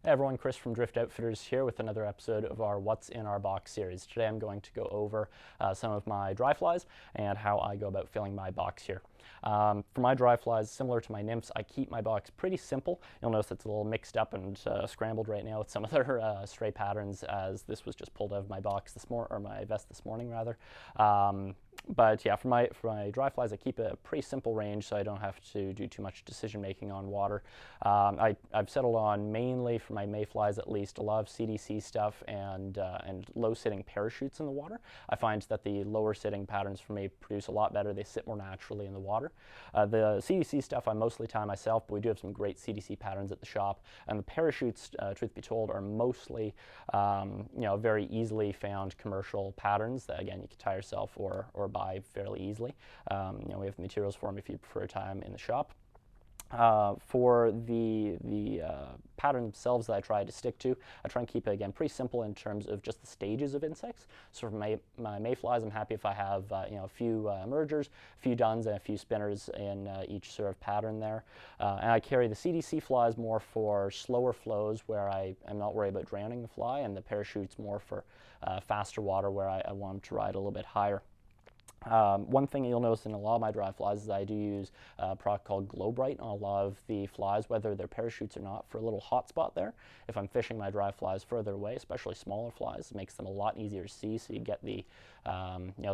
Hey everyone, Chris from Drift Outfitters here with another episode of our What's in Our Box series. Today I'm going to go over some of my dry flies and how I go about filling my box here. For my dry flies, similar to my nymphs, I keep my box pretty simple. You'll notice it's a little mixed up and scrambled right now with some other stray patterns, as this was just pulled out of my box this morning, or my vest this morning rather. But yeah, for my dry flies, I keep a pretty simple range so I don't have to do too much decision making on water. I've settled on, mainly for my mayflies at least, a lot of CDC stuff and low sitting parachutes in the water. I find that the lower sitting patterns for me produce a lot better. They sit more naturally in the water. The CDC stuff I mostly tie myself, but we do have some great CDC patterns at the shop. And the parachutes, truth be told, are mostly very easily found commercial patterns that, again, you can tie yourself or buy fairly easily. We have the materials for them if you prefer time in the shop. For the pattern themselves that I try to stick to, I try and keep it, again, pretty simple in terms of just the stages of insects. So for my mayflies, I'm happy if I have a few mergers, a few duns, and a few spinners in each sort of pattern there. And I carry the CDC flies more for slower flows where I am not worried about drowning the fly, and the parachutes more for faster water where I want them to ride a little bit higher. One thing you'll notice in a lot of my dry flies is I do use a product called Glow Bright on a lot of the flies, whether they're parachutes or not, for a little hot spot there. If I'm fishing my dry flies further away, especially smaller flies, it makes them a lot easier to see, so you get the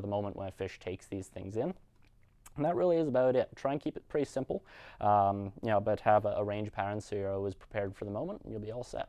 moment when a fish takes these things in. And that really is about it. Try and keep it pretty simple, but have a range of patterns so you're always prepared for the moment and you'll be all set.